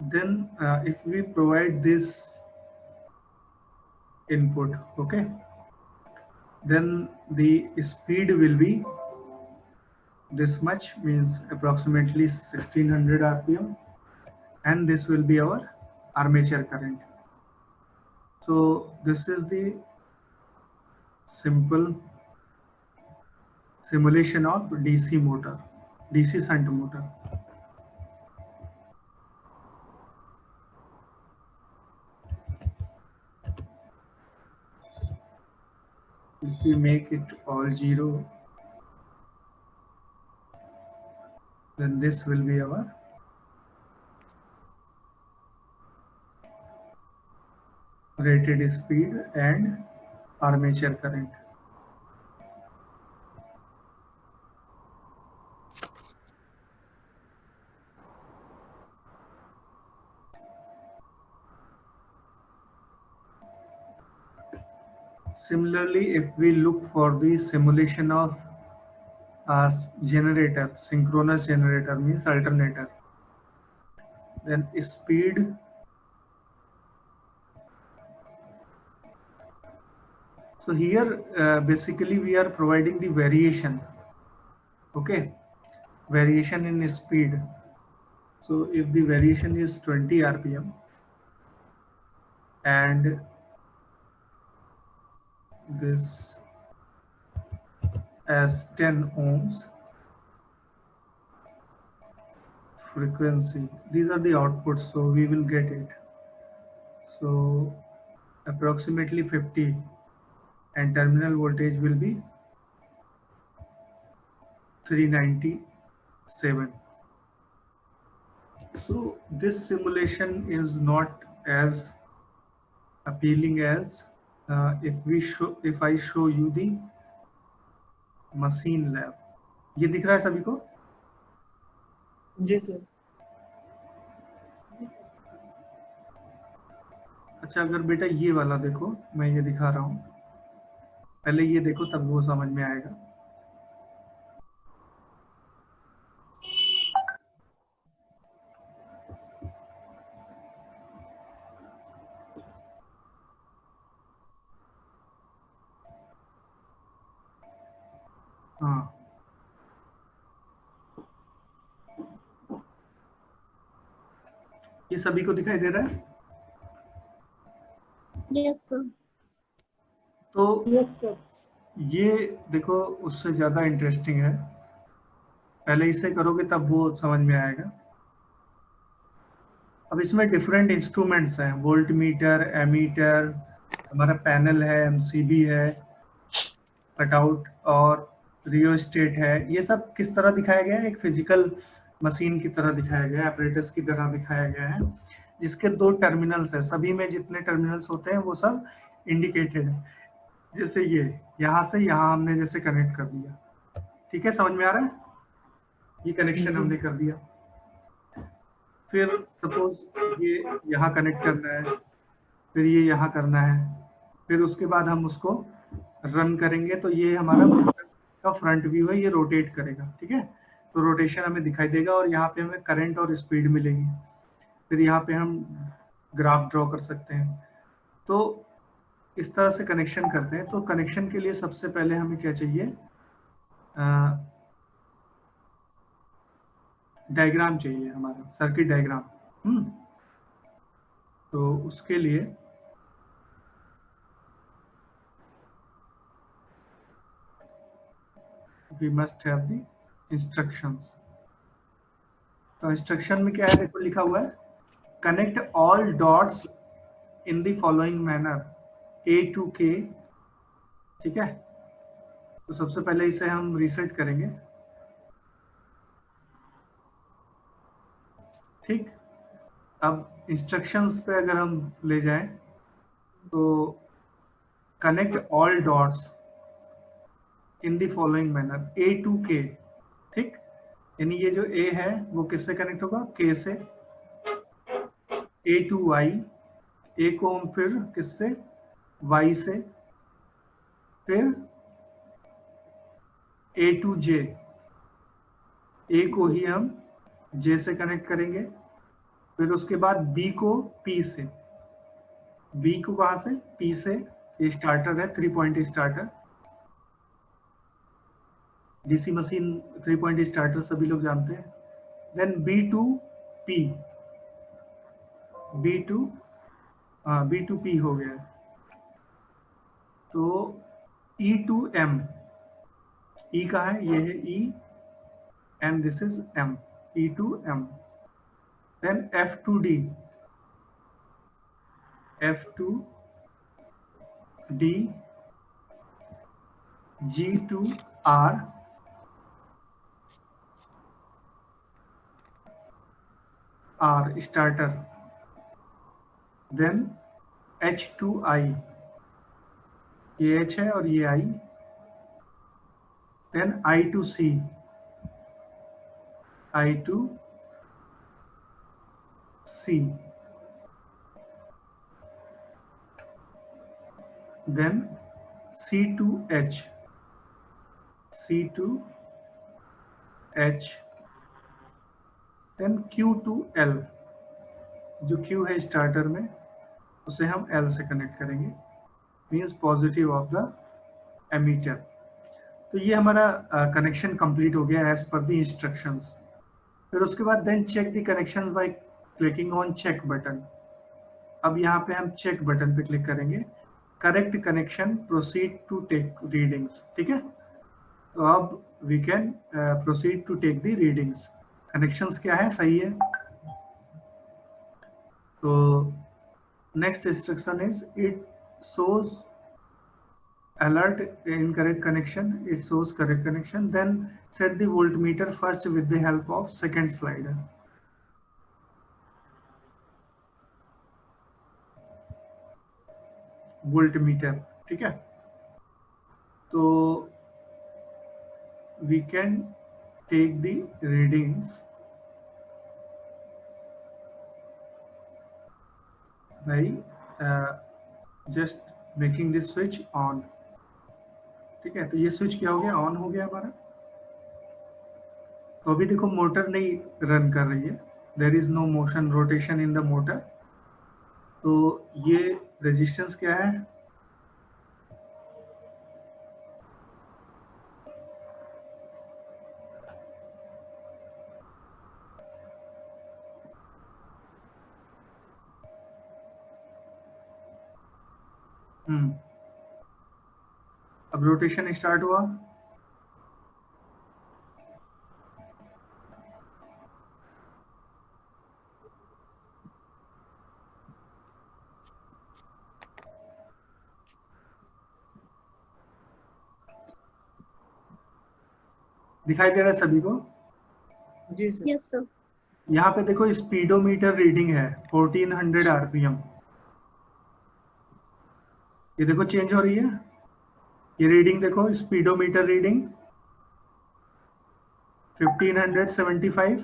Then if we provide this input, okay, then the speed will be this much, means approximately 1600 rpm, and this will be our armature current. So this is the simple simulation of DC motor, DC shunt motor. If we make it all 0, then this will be our rated speed and armature current. Similarly, if we look for the simulation of a generator, synchronous generator means alternator, then speed so here basically we are providing the variation, okay, variation in speed. So if the variation is 20 rpm and this as 10 ohms frequency, these are the outputs, so we will get it. So approximately 50, and terminal voltage will be 397. So this simulation is not as appealing as if I show you the machine lab. ये दिख रहा है सभी को? जी sir. अच्छा, अगर बेटा ये वाला देखो, मैं ये दिखा रहा हूँ, पहले ये देखो तब वो समझ में आएगा। हाँ, ये सभी को दिखाई दे रहा है? Yes sir. तो ये देखो उससे ज्यादा इंटरेस्टिंग है, पहले इसे करोगे तब वो समझ में आएगा। अब इसमें डिफरेंट इंस्ट्रूमेंट्स हैं, वोल्ट मीटर, एमीटर, हमारा पैनल है, एमसीबी है, कटआउट और रियोस्टेट है। ये सब किस तरह दिखाया गया है? एक फिजिकल मशीन की तरह दिखाया गया है, ऑपरेटर्स की तरह दिखाया गया है, जिसके 2 टर्मिनल्स है। सभी में जितने टर्मिनल्स होते हैं वो सब इंडिकेटेड है। जैसे ये यहाँ से यहाँ हमने जैसे कनेक्ट कर दिया, ठीक है, समझ में आ रहा है? ये कनेक्शन हमने कर दिया। फिर सपोज ये यहाँ कनेक्ट करना है, फिर ये यहाँ करना है, फिर उसके बाद हम उसको रन करेंगे तो ये हमारा का फ्रंट व्यू है, ये रोटेट करेगा, ठीक है। तो रोटेशन हमें दिखाई देगा और यहाँ पे हमें करंट और स्पीड मिलेगी। फिर यहाँ पे हम ग्राफ ड्रॉ कर सकते हैं। तो इस तरह से कनेक्शन करते हैं। तो कनेक्शन के लिए सबसे पहले हमें क्या चाहिए? डायग्राम चाहिए हमारा, सर्किट डायग्राम। तो उसके लिए we must have the instructions. तो इंस्ट्रक्शन में क्या है, देखो लिखा हुआ है, connect all dots in the following manner A to K। ठीक है, तो सबसे पहले इसे हम रीसेट करेंगे। ठीक, अब इंस्ट्रक्शंस पे अगर हम ले जाएं तो connect all dots in the following manner A to K। ठीक, यानी ये जो A है वो किससे कनेक्ट होगा, K से। A to Y, A को हम फिर किससे, Y से। फिर A to J, A को ही हम J से कनेक्ट करेंगे। फिर उसके बाद B को P से, B को कहाँ से, P से। ये स्टार्टर है, 3 point starter, DC machine 3 point starter सभी लोग जानते हैं। Then B to P, B to P हो गया। तो E to M, E कहाँ है, ये है E, and this is M, E to M। then F to D, F to D, G to R, R starter। then H to I, ये H है और ये I। then I to C, I to C। then C to H, C to H। then Q to L, जो Q है starter में उसे हम L से कनेक्ट करेंगे, means positive of the ammeter. तो ये हमारा कनेक्शन कंप्लीट हो गया एज पर द इंस्ट्रक्शंस। फिर उसके बाद then check the connections by clicking on check button. अब यहाँ पे हम चेक बटन पे क्लिक करेंगे, correct connection, proceed to take readings. ठीक है, तो अब we can proceed to take the readings. Connections क्या है, सही है। तो next instruction is it shows alert incorrect connection, it shows correct connection। then set the voltmeter first with the help of second slider। voltmeter, ठीक है, तो we can take the readings by just making this switch on। ठीक है, तो ये switch क्या हो गया, ऑन हो गया हमारा। तो अभी देखो मोटर नहीं रन कर रही है, there is no motion rotation in the motor. तो ये रेजिस्टेंस क्या है, अब रोटेशन स्टार्ट हुआ। दिखाई दे रहा है सभी को? जी सर। Yes sir. यहाँ पे देखो स्पीडोमीटर रीडिंग है 1400 आरपीएम। ये देखो चेंज हो रही है, ये रीडिंग देखो, स्पीडोमीटर रीडिंग 1575।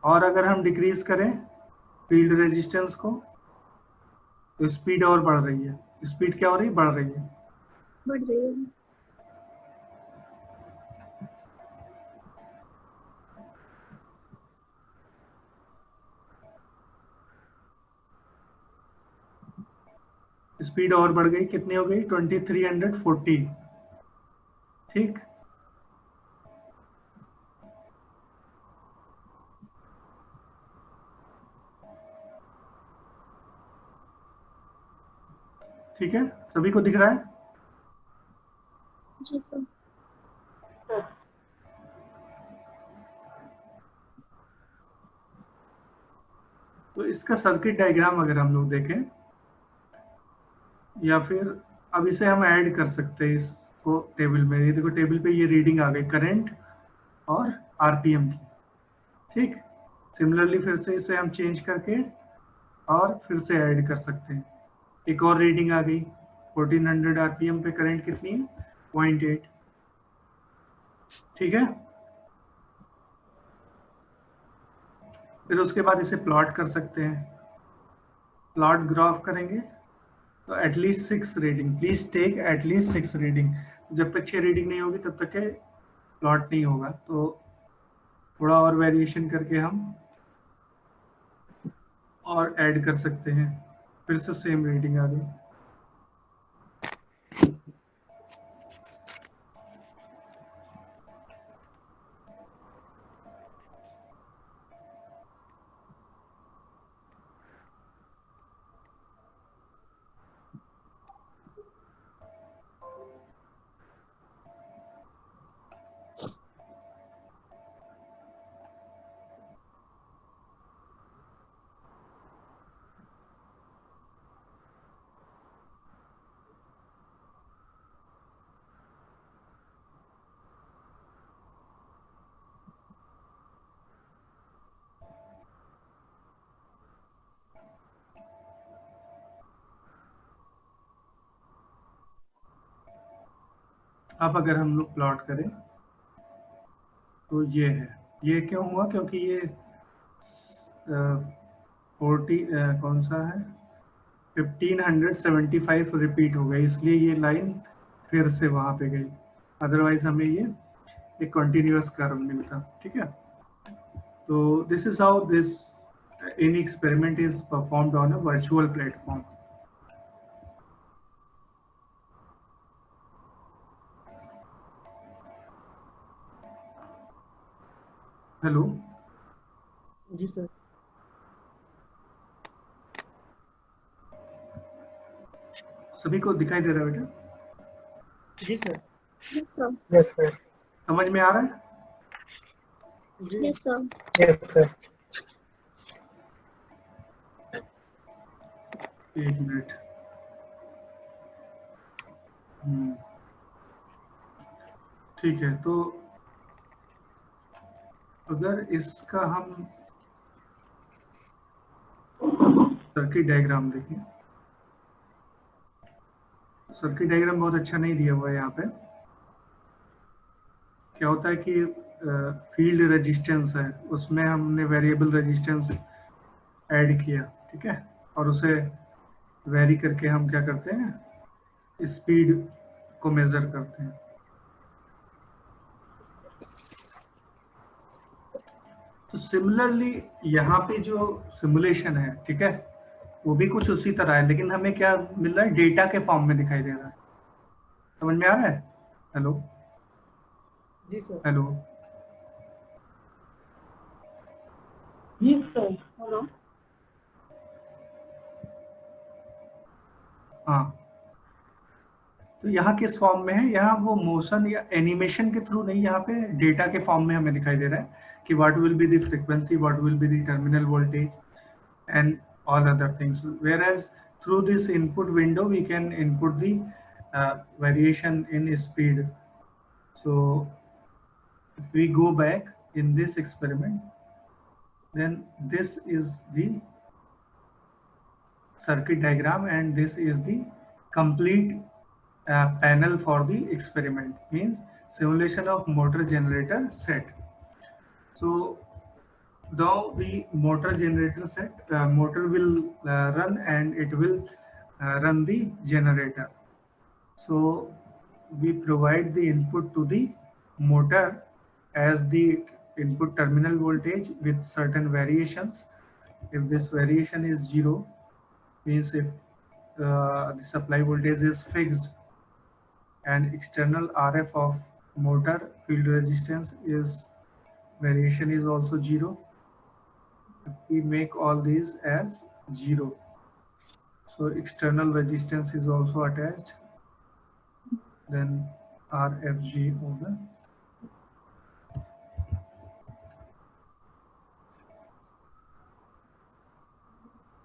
और अगर हम डिक्रीज करें फील्ड रेजिस्टेंस को तो स्पीड और बढ़ रही है। स्पीड क्या हो रही है, बढ़ रही है। बढ़ रही है। स्पीड और बढ़ गई, कितनी हो गई, 2340। ठीक, ठीक है, सभी को दिख रहा है? जी सर। तो इसका सर्किट डायग्राम अगर हम लोग देखें, या फिर अब इसे हम ऐड कर सकते हैं इसको टेबल में। ये देखो टेबल पे ये रीडिंग आ गई करंट और आरपीएम की। ठीक, सिमिलरली फिर से इसे हम चेंज करके और फिर से ऐड कर सकते हैं। एक और रीडिंग आ गई 1400 आरपीएम पे करंट कितनी है? 0.8। ठीक है, फिर उसके बाद इसे प्लॉट कर सकते हैं। प्लॉट ग्राफ करेंगे तो at least 6 reading, please take at least 6 reading. जब तक 6 रीडिंग नहीं होगी तब तक के प्लॉट नहीं होगा। तो थोड़ा और वेरिएशन करके हम और ऐड कर सकते हैं। फिर से सेम रीडिंग आ गई। अब अगर हम लोग प्लॉट करें तो ये है। ये क्यों हुआ? क्योंकि ये 40 कौन सा है, 1575 रिपीट हो गई, इसलिए ये लाइन फिर से वहां पे गई। अदरवाइज हमें ये एक कंटिन्यूअस कर्व मिलता। ठीक है, तो this is how this in experiment is performed on a virtual platform. Hello, जी सर। सभी को दिखाई दे रहा है बेटा? जी sir. Yes sir. Yes sir. समझ में आ रहा है? Yes sir. Yes sir. एक मिनट। ठीक है, तो अगर इसका हम सर्किट डायग्राम देखें, सर्किट डायग्राम बहुत अच्छा नहीं दिया हुआ है यहाँ पे। क्या होता है कि फील्ड रेजिस्टेंस है, उसमें हमने वेरिएबल रेजिस्टेंस ऐड किया। ठीक है, और उसे वेरी करके हम क्या करते हैं, स्पीड को मेजर करते हैं। तो सिमिलरली यहाँ पे जो सिमुलेशन है, ठीक है, वो भी कुछ उसी तरह है, लेकिन हमें क्या मिल रहा है, डेटा के फॉर्म में दिखाई दे रहा है। समझ में आ रहा है? हेलो जी सर। हेलो, जी सर। हेलो। हाँ, तो यहाँ किस फॉर्म में है? यहाँ वो मोशन या एनिमेशन के थ्रू नहीं, यहाँ पे डेटा के फॉर्म में हमें दिखाई दे रहा है कि what will be the frequency, what will be the terminal voltage and all other things, whereas through this input window we can input the variation in speed. So if we go back in this experiment, then this is the circuit diagram and this is the complete panel for the experiment, means simulation of motor generator set. So now the motor generator set, motor will run and it will run the generator. So we provide the input to the motor as the input terminal voltage with certain variations. If this variation is 0, means if the supply voltage is fixed and external RF of motor field resistance is variation is also 0. If we make all these as 0, so external resistance is also attached, then RFG होगा.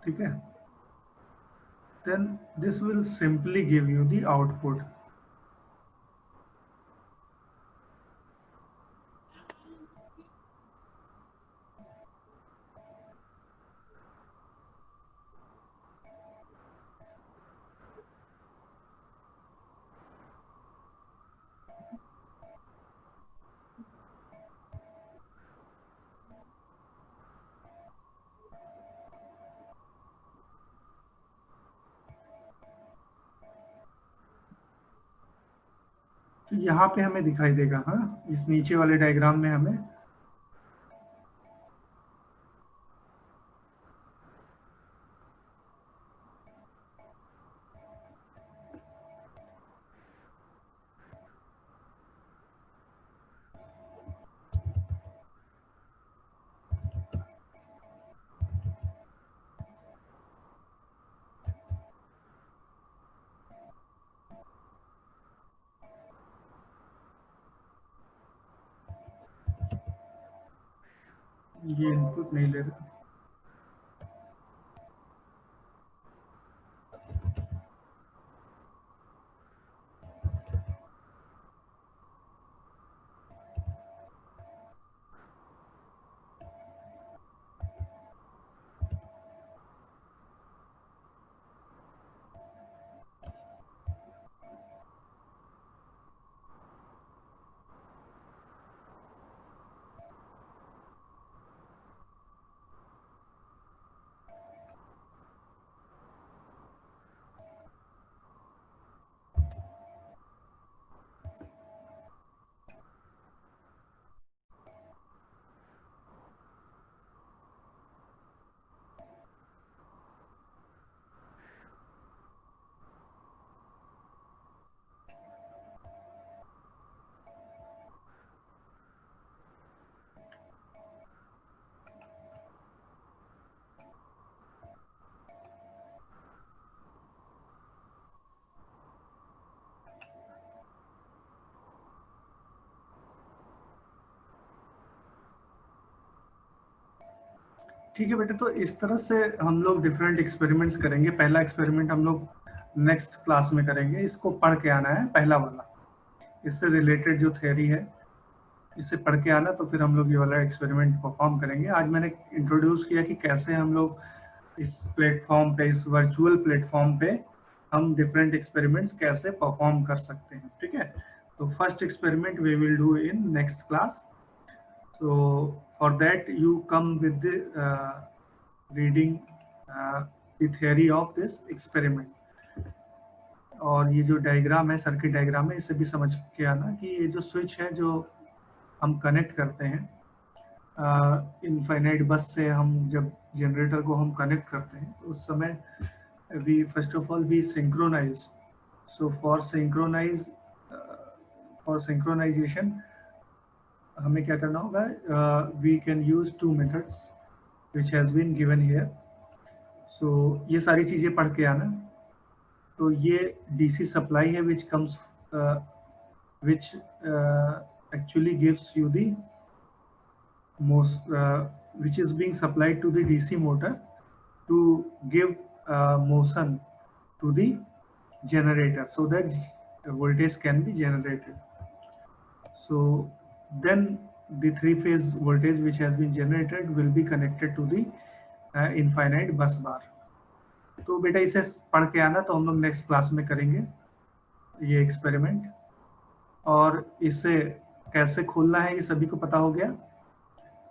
ठीक है. Then this will simply give you the output. तो यहाँ पे हमें दिखाई देगा, हाँ, इस नीचे वाले डायग्राम में हमें ये इनपुट नहीं ले रहा. ठीक है बेटे, तो इस तरह से हम लोग डिफरेंट एक्सपेरिमेंट्स करेंगे. पहला एक्सपेरिमेंट हम लोग नेक्स्ट क्लास में करेंगे. इसको पढ़ के आना है, पहला वाला. इससे रिलेटेड जो थ्योरी है इसे पढ़ के आना, तो फिर हम लोग ये वाला एक्सपेरिमेंट परफॉर्म करेंगे. आज मैंने इंट्रोड्यूस किया कि कैसे हम लोग इस प्लेटफॉर्म पे, इस वर्चुअल प्लेटफॉर्म पे हम डिफरेंट एक्सपेरिमेंट्स कैसे परफॉर्म कर सकते हैं. ठीक है, तो first experiment we will do in next class. So for that you come with the reading the theory of this experiment. और ये जो डायग्राम है, सर्किट डायग्राम है, इसे भी समझ के आना कि ये जो स्विच है जो हम कनेक्ट करते हैं इनफाइनाइट बस से, हम जब जनरेटर को हम कनेक्ट करते हैं तो उस समय we first of all we synchronize. So for synchronization हमें क्या करना होगा? We can use 2 methods which has been given here. So ये सारी चीज़ें पढ़ के आना. तो ये डीसी सप्लाई है which comes which actually gives you the which is being supplied to the DC motor to give motion to the generator so that voltage can be generated. So then the 3-phase voltage which has been generated will be connected to the infinite bus bar. तो बेटा इसे पढ़ के आना, तो हम लोग next class में करेंगे ये एक्सपेरिमेंट. और इसे कैसे खोलना है ये सभी को पता हो गया.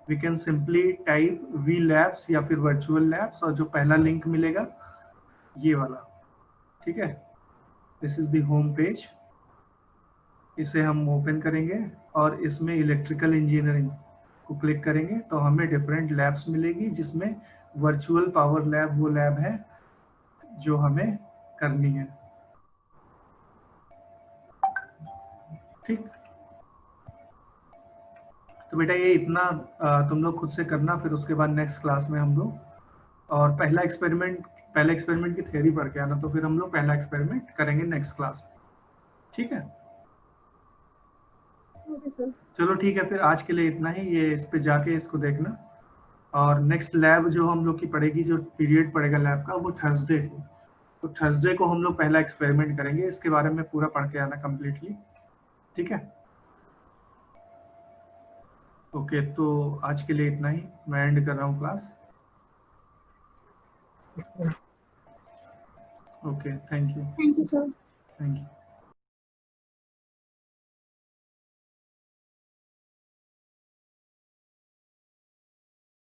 We can simply type V labs या फिर वर्चुअल लैब्स, और जो पहला लिंक मिलेगा ये वाला. ठीक है, this is the home page. इसे हम ओपन करेंगे और इसमें इलेक्ट्रिकल इंजीनियरिंग को क्लिक करेंगे तो हमें डिफरेंट लैब्स मिलेगी, जिसमें वर्चुअल पावर लैब वो लैब है जो हमें करनी है. ठीक, तो बेटा ये इतना तुम लोग खुद से करना, फिर उसके बाद नेक्स्ट क्लास में हम लोग और पहला एक्सपेरिमेंट की थ्योरी पढ़ के आना, तो फिर हम लोग पहला एक्सपेरिमेंट करेंगे नेक्स्ट क्लास में, ठीक है? Okay sir. चलो ठीक है, फिर आज के लिए इतना ही। ये इस पे जाके इसको देखना, और नेक्स्ट लैब जो हम लोग की पड़ेगी, जो पीरियड पड़ेगा लैब का, वो थर्सडे को। तो थर्सडे को हम लोग पहला एक्सपेरिमेंट करेंगे, इसके बारे में पूरा पढ़ के आना कंप्लीटली, ठीक है? ओके, तो आज के लिए इतना ही, मैं एंड कर रहा हूँ class. Okay, thank you. Thank you sir. Thank you.